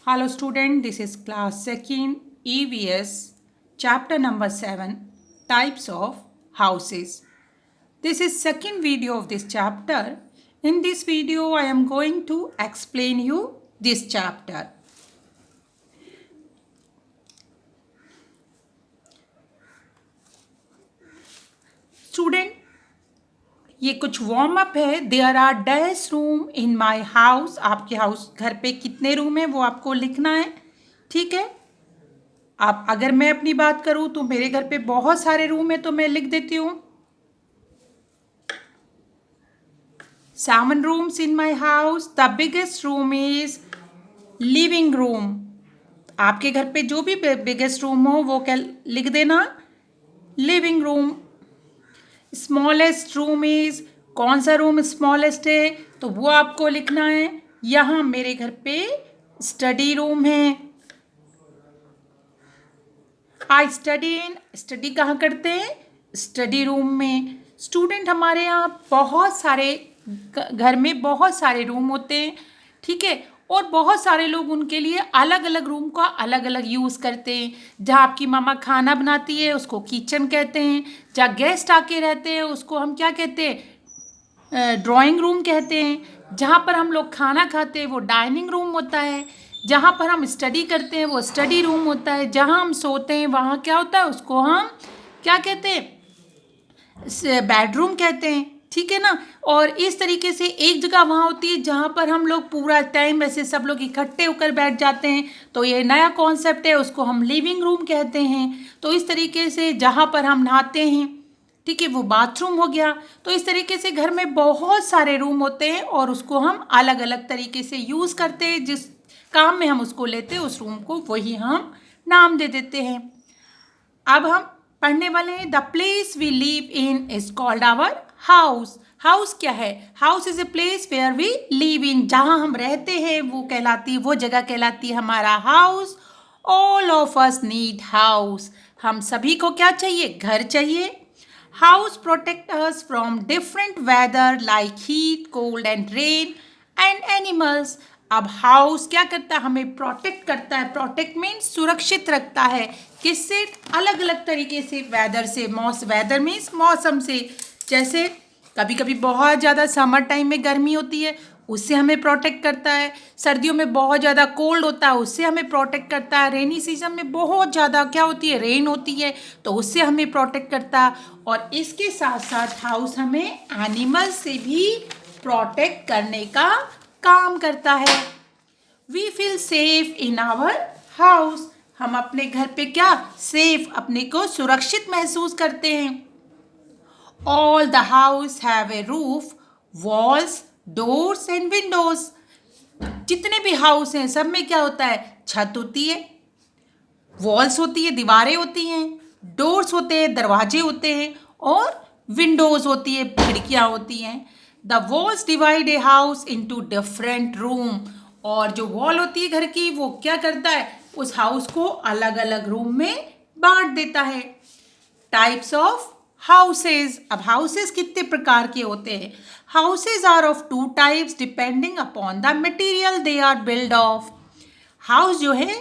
Hello student, this is class 2nd EVS chapter number 7 types of houses. This is second video of this chapter. In this video I am going to explain you this chapter. Student, ये कुछ warm up है. There are dash room in my house. आपके house घर पे कितने room है वो आपको लिखना है. ठीक है. आप अगर मैं अपनी बात करूं तो मेरे घर पे बहुत सारे रूम है तो मैं लिख देती हूँ 7 rooms in my house. The biggest room is living room. आपके घर पे जो भी बिगेस्ट रूम हो वो क्या लिख देना living room. Smallest room is, कौन सा रूम स्मॉलेस्ट है तो वो आपको लिखना है. यहाँ मेरे घर पे स्टडी रूम है. आई स्टडी इन, स्टडी कहाँ करते हैं स्टडी रूम में. स्टूडेंट हमारे यहाँ बहुत सारे घर में बहुत सारे रूम होते हैं. ठीक है. और बहुत सारे लोग उनके लिए अलग अलग रूम का अलग अलग यूज़ करते हैं. जहाँ आपकी मामा खाना बनाती है उसको किचन कहते हैं. जहाँ गेस्ट आके रहते हैं उसको हम क्या कहते हैं ड्राइंग रूम कहते हैं. जहाँ पर हम लोग खाना खाते हैं वो डाइनिंग रूम होता है. जहाँ पर हम स्टडी करते हैं वो स्टडी रूम होता है. जहाँ हम सोते हैं वहाँ क्या होता है उसको हम क्या कहते हैं बेडरूम कहते हैं. ठीक है ना. और इस तरीके से एक जगह वहाँ होती है जहाँ पर हम लोग पूरा टाइम ऐसे सब लोग इकट्ठे होकर बैठ जाते हैं तो ये नया कॉन्सेप्ट है उसको हम लिविंग रूम कहते हैं. तो इस तरीके से जहाँ पर हम नहाते हैं ठीक है वो बाथरूम हो गया. तो इस तरीके से घर में बहुत सारे रूम होते हैं और उसको हम अलग अलग तरीके से यूज़ करते हैं. जिस काम में हम उसको लेते हैं उस रूम को वही हम नाम दे देते हैं. अब हम पढ़ने वाले हैं the place we live in is called our house. House क्या है. House is a place where we live in. जहाँ हम रहते हैं वो कहलाती है वो जगह कहलाती है हमारा house. All of us need house. हम सभी को क्या चाहिए घर चाहिए. House protect us from different weather like heat cold and rain and animals. अब हाउस क्या करता है हमें प्रोटेक्ट करता है. प्रोटेक्ट मीन्स सुरक्षित रखता है. किससे अलग अलग तरीके से वेदर से. वेदर मीन्स मौसम से. जैसे कभी कभी बहुत ज़्यादा समर टाइम में गर्मी होती है उससे हमें प्रोटेक्ट करता है. सर्दियों में बहुत ज़्यादा कोल्ड होता है उससे हमें प्रोटेक्ट करता है. रेनी सीजन में बहुत ज़्यादा क्या होती है रेन होती है तो उससे हमें प्रोटेक्ट करता है. और इसके साथ साथ हाउस हमें एनिमल्स से भी प्रोटेक्ट करने का काम करता है. We feel safe in our house. हम अपने घर पे क्या सेफ अपने को सुरक्षित महसूस करते हैं. All the house have a roof walls doors and Windows. जितने भी हाउस हैं सब में क्या होता है छत होती है, वॉल्स होती है दीवारें होती हैं, डोर्स होते हैं दरवाजे होते हैं और विंडोज होती है खिड़कियाँ होती हैं. The walls divide a house into different room. और जो वॉल होती है घर की वो क्या करता है उस हाउस को अलग अलग रूम में बांट देता है. Types of houses. अब हाउसेज कितने प्रकार के होते हैं. Houses are of 2 types depending upon the material they are build of. House जो है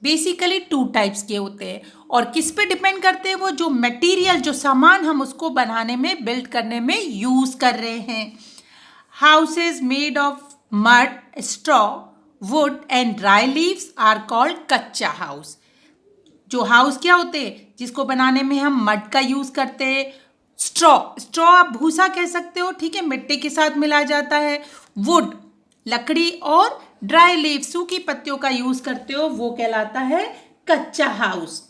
बेसिकली 2 टाइप्स के होते हैं और किस पे डिपेंड करते हैं वो जो मटेरियल जो सामान हम उसको बनाने में बिल्ड करने में यूज़ कर रहे हैं. Houses made of mud straw wood and dry leaves are called kutcha house. जो हाउस क्या होते हैं जिसको बनाने में हम मड का यूज़ करते हैं. स्ट्रॉ आप भूसा कह सकते हो. ठीक है. मिट्टी के साथ मिलाया जाता है. वुड लकड़ी और ड्राई लीव सूखी पत्तियों का यूज़ करते हो वो कहलाता है kutcha house.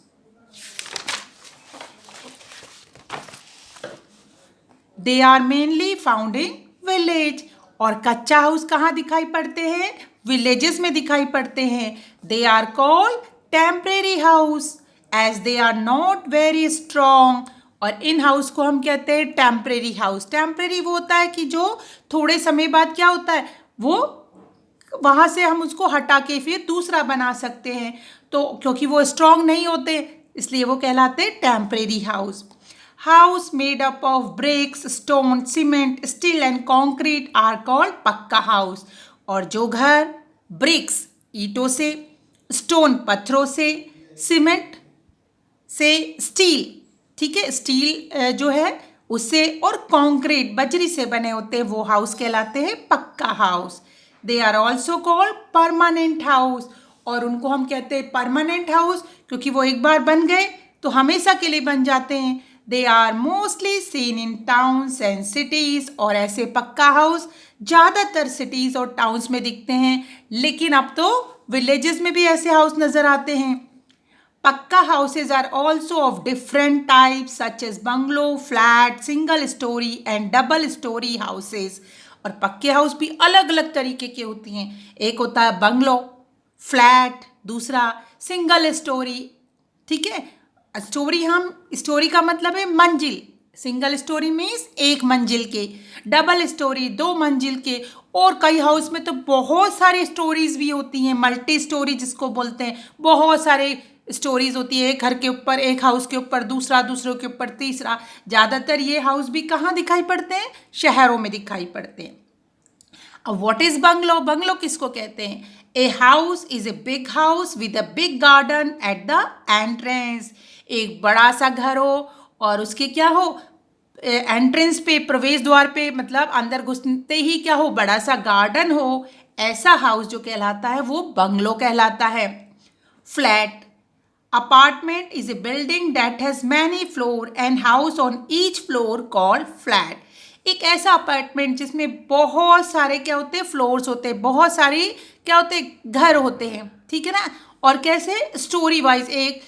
They are mainly found in village. और कच्चा हाउस कहाँ दिखाई पड़ते हैं विलेजेस में दिखाई पड़ते हैं. They are called temporary house as they are not very strong. और इन हाउस को हम कहते हैं टेम्परेरी हाउस. टेम्परेरी वो होता है कि जो थोड़े समय बाद क्या होता है वो वहाँ से हम उसको हटा के फिर दूसरा बना सकते हैं. तो क्योंकि वो स्ट्रॉन्ग नहीं होते इसलिए वो कहलाते हैं temporary house. House made up of bricks stone cement steel and concrete are called pucca house. और जो घर ब्रिक्स ईंटों से, स्टोन पत्थरों से, सीमेंट से, स्टील, ठीक है, स्टील जो है उससे, और कंक्रीट बजरी से बने होते हैं वो हाउस कहलाते हैं pucca house. They are also called permanent house, और उनको हम कहते हैं परमानेंट हाउस क्योंकि वो एक बार बन गए तो हमेशा के लिए बन जाते हैं। They are mostly seen in towns and cities, और ऐसे पक्का हाउस ज़्यादातर सिटीज़ और टाउन्स में दिखते हैं, लेकिन अब तो विलेजेस में भी ऐसे हाउस नज़र आते हैं। पक्का houses are also of different types such as bungalow, flat, single story and double story houses। और पक्के हाउस भी अलग अलग तरीके के होती हैं। एक होता है बंगलो, फ्लैट, दूसरा सिंगल स्टोरी, ठीक है। स्टोरी का मतलब है मंजिल, सिंगल स्टोरी मीन्स एक मंजिल के, डबल स्टोरी 2 मंजिल के, और कई हाउस में तो बहुत सारी स्टोरीज भी होती हैं, मल्टी स्टोरी जिसको बोलते हैं। बहुत सारे स्टोरीज होती है, एक घर के ऊपर, एक हाउस के ऊपर दूसरा, दूसरों के ऊपर तीसरा। ज़्यादातर ये हाउस भी कहाँ दिखाई पड़ते हैं? शहरों में दिखाई पड़ते हैं। अब व्हाट इज बंगलो? बंगलो किसको कहते हैं? A house is a big house with a big garden at the entrance. एक बड़ा सा घर हो और उसके क्या हो, एंट्रेंस पे, प्रवेश द्वार पे, मतलब अंदर घुसते ही क्या हो, बड़ा सा गार्डन हो, ऐसा हाउस जो कहलाता है वो बंगलो कहलाता है। Flat apartment is a building that has many floor and house on each floor called flat। एक ऐसा अपार्टमेंट जिसमें बहुत सारे क्या होते हैं, फ्लोर्स होते हैं, बहुत सारी क्या होते हैं, घर होते हैं, ठीक है ना। और कैसे, स्टोरी वाइज, एक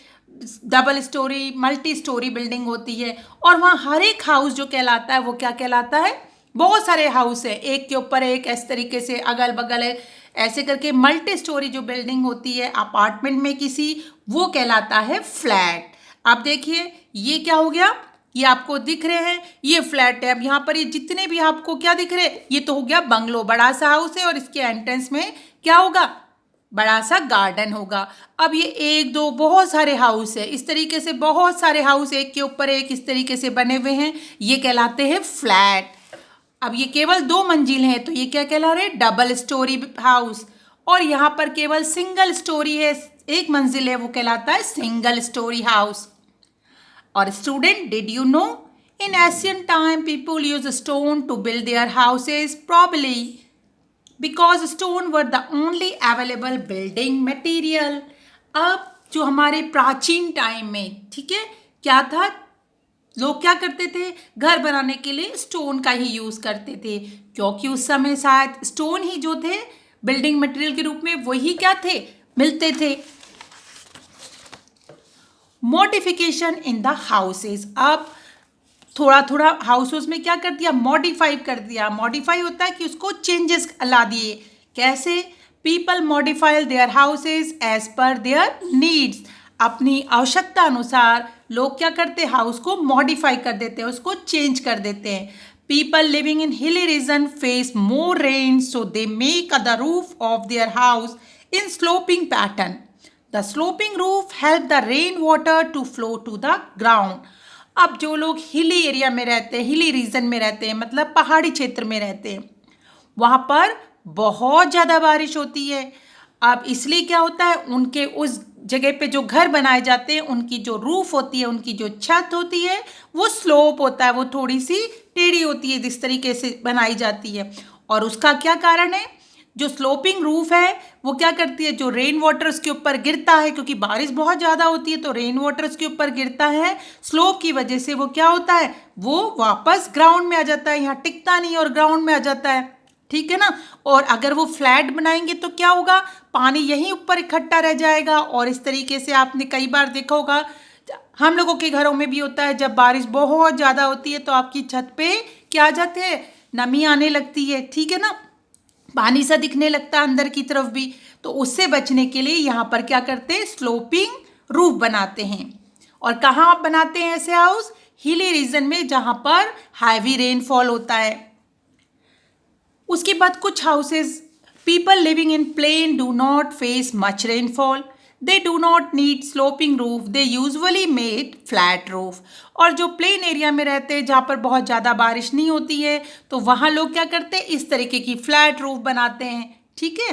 double storey, multi storey building होती है, और वहाँ हर एक हाउस जो कहलाता है वो क्या कहलाता है, बहुत सारे हाउस है, एक के ऊपर एक, इस तरीके से अगल बगल है, ऐसे करके मल्टी स्टोरी जो बिल्डिंग होती है अपार्टमेंट में किसी, वो कहलाता है फ्लैट। अब देखिए ये क्या हो गया, ये आपको दिख रहे हैं, ये फ्लैट है। अब यहाँ पर ये जितने भी आपको क्या दिख रहे हैं, ये तो हो गया बंगलो, बड़ा सा हाउस है, और इसके एंट्रेंस में क्या होगा, बड़ा सा गार्डन होगा। अब ये एक दो बहुत सारे हाउस है, इस तरीके से बहुत सारे हाउस एक के ऊपर एक इस तरीके से बने हुए हैं, ये कहलाते हैं फ्लैट। अब ये केवल 2 मंजिल हैं तो ये क्या कहला रहे, डबल स्टोरी हाउस। और यहाँ पर केवल सिंगल स्टोरी है, एक मंजिल है, वो कहलाता है सिंगल स्टोरी हाउस। और student, did you know in ancient time people use stone to build their houses, probably because stone were the only available building material. अब जो हमारे प्राचीन टाइम में, ठीक है, क्या था, लोग क्या करते थे, घर बनाने के लिए स्टोन का ही यूज़ करते थे, क्योंकि उस समय शायद स्टोन ही जो थे बिल्डिंग मटेरियल के रूप में वही क्या थे, मिलते थे। Modification in the houses. अब थोड़ा थोड़ा हाउसेस में क्या कर दिया, मॉडिफाई कर दिया। मॉडिफाई होता है कि उसको चेंजेस ला दिए। कैसे? People modify their houses as per their needs. अपनी आवश्यकता अनुसार लोग क्या करते हैं, हाउस को मॉडिफाई कर देते हैं, उसको चेंज कर देते हैं। People living in hilly region face more rain, so they make the roof of their house in sloping pattern. The sloping roof help the rain water to flow to the ground. अब जो लोग hilly area में रहते हैं, hilly region में रहते हैं, मतलब पहाड़ी क्षेत्र में रहते हैं, वहाँ पर बहुत ज़्यादा बारिश होती है। अब इसलिए क्या होता है, उनके उस जगह पे जो घर बनाए जाते हैं, उनकी जो रूफ होती है, उनकी जो छत होती है, वो स्लोप होता है, वो थोड़ी सी टेढ़ी होती है, जिस तरीके से बनाई जाती है। और उसका क्या कारण है, जो स्लोपिंग रूफ है वो क्या करती है, जो रेन वाटर उसके ऊपर गिरता है, क्योंकि बारिश बहुत ज़्यादा होती है तो रेन वाटर उसके ऊपर गिरता है, स्लोप की वजह से वो क्या होता है, वो वापस ग्राउंड में आ जाता है, यहाँ टिकता नहीं और ग्राउंड में आ जाता है, ठीक है ना। और अगर वो फ्लैट बनाएंगे तो क्या होगा, पानी यहीं ऊपर इकट्ठा रह जाएगा। और इस तरीके से आपने कई बार देखा होगा, हम लोगों के घरों में भी होता है, जब बारिश बहुत ज़्यादा होती है तो आपकी छत पे क्या आ जाते हैं, नमी आने लगती है, ठीक है ना, पानी सा दिखने लगता है अंदर की तरफ भी। तो उससे बचने के लिए यहाँ पर क्या करते हैं, स्लोपिंग रूफ बनाते हैं। और कहाँ आप बनाते हैं ऐसे हाउस, हिली रीजन में, जहाँ पर हैवी रेनफॉल होता है। उसके बाद कुछ houses, people living in plain do not face much rainfall, they do not need sloping roof, they usually made flat roof. और जो प्लेन एरिया में रहते हैं, जहाँ पर बहुत ज़्यादा बारिश नहीं होती है, तो वहाँ लोग क्या करते हैं, इस तरीके की फ्लैट रूफ बनाते हैं, ठीक है।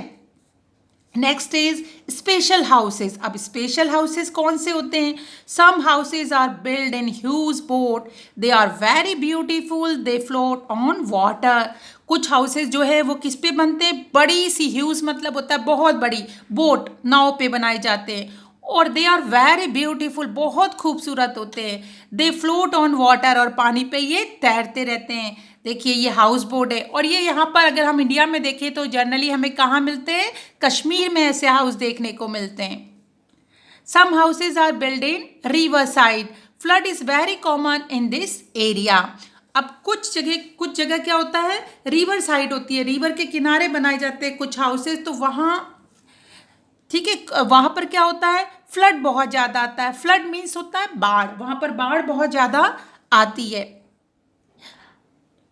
Next is special houses. अब स्पेशल हाउसेज कौन से होते हैं? Some houses are build in huge boat, they are very beautiful, they float on water. कुछ हाउसेज जो है वो किस पे बनते हैं? बड़ी सी, ह्यूज मतलब होता है बहुत बड़ी, बोट, नाव पे बनाए जाते हैं, और दे आर वेरी ब्यूटीफुल, बहुत खूबसूरत होते हैं। दे फ्लोट ऑन वाटर, और पानी पे ये तैरते रहते हैं। देखिए ये हाउस बोट है, और ये यहाँ पर अगर हम इंडिया में देखें तो जनरली हमें कहाँ मिलते हैं? कश्मीर में ऐसे हाउस देखने को मिलते हैं। Some houses are build in river side, flood is very common in this area. अब कुछ जगह क्या होता है? रिवर साइड होती है, रिवर के किनारे बनाए जाते हैं कुछ हाउसेज, तो वहाँ, ठीक है, वहां पर क्या होता है? फ्लड बहुत ज्यादा आता है। फ्लड मीन्स होता है बाढ़, वहां पर बाढ़ बहुत ज्यादा आती है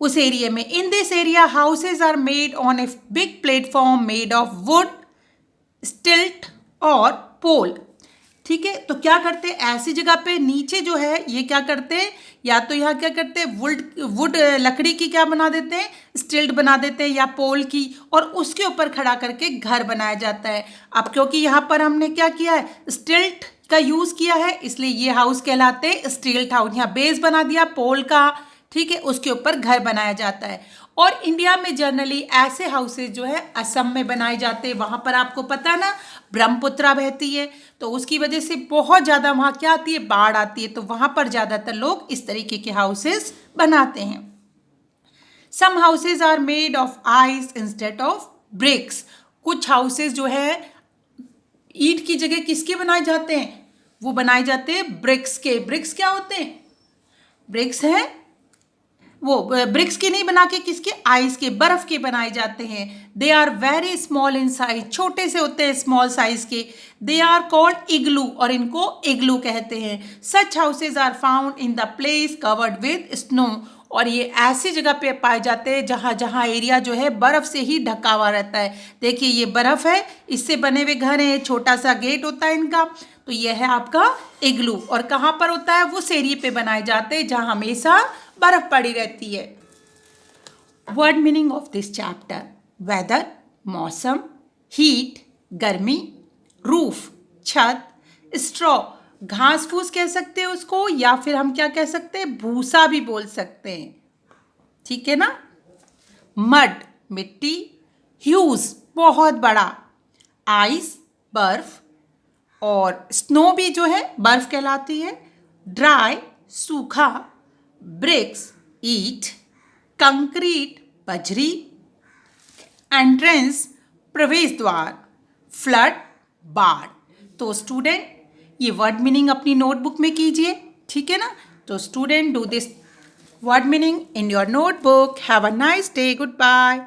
उस एरिया में। In this area houses are made on a big platform made of wood, stilt और पोल। ठीक है, तो क्या करते हैं ऐसी जगह पे? नीचे जो है ये क्या करते हैं, या तो यहाँ क्या करते हैं, वुड लकड़ी की क्या बना देते हैं? स्टिल्ट बना देते हैं, या पोल की, और उसके ऊपर खड़ा करके घर बनाया जाता है। अब क्योंकि यहाँ पर हमने क्या किया है? स्टिल्ट का यूज किया है, इसलिए ये हाउस कहलाते हैं स्टिल्ट हाउस। यहाँ बेस बना दिया पोल का, ठीक है, उसके ऊपर घर बनाया जाता है। और इंडिया में जनरली ऐसे हाउसेज जो है असम में बनाए जाते हैं। वहां पर आपको पता है ना, ब्रह्मपुत्रा बहती है, तो उसकी वजह से बहुत ज़्यादा वहाँ क्या आती है? बाढ़ आती है, तो वहाँ पर ज़्यादातर लोग इस तरीके के हाउसेज बनाते हैं। Some houses are made of ice instead of bricks. कुछ हाउसेज जो है ईंट की जगह किसके बनाए जाते हैं? वो बनाए जाते हैं ब्रिक्स के। ब्रिक्स क्या होते हैं? ब्रिक्स है वो ब्रिक्स के नहीं बना के किसके? आइस के, बर्फ के बनाए जाते हैं। They are very small in size, छोटे से होते हैं, स्मॉल साइज के। दे आर कॉल्ड इग्लू, और इनको इग्लू कहते हैं। Such houses are found in the place covered with snow, और ये ऐसी जगह पे पाए जाते हैं जहाँ जहाँ एरिया जो है बर्फ से ही ढका हुआ रहता है। देखिए ये बर्फ है, इससे बने हुए घर हैं, छोटा सा गेट होता है इनका, तो ये है आपका इग्लू। और कहाँ पर होता है? वो एरिया पे बनाए जाते हैं जहाँ हमेशा बर्फ पड़ी रहती है। Word meaning of this chapter: weather, मौसम, हीट, गर्मी, रूफ, छत, स्ट्रॉ, घास फूस कह सकते हैं उसको, या फिर हम क्या कह सकते हैं? भूसा भी बोल सकते हैं, ठीक है ना। मड, मिट्टी, ह्यूज, बहुत बड़ा, आइस, बर्फ, और स्नो भी जो है बर्फ कहलाती है। ड्राई, सूखा, ब्रिक्स, ईट, कंक्रीट, बजरी, एंट्रेंस, प्रवेश द्वार, फ्लड, बाढ़। तो स्टूडेंट ये वर्ड मीनिंग अपनी नोटबुक में कीजिए, ठीक है ना। तो student do this word meaning in your notebook. Have a nice day, good bye.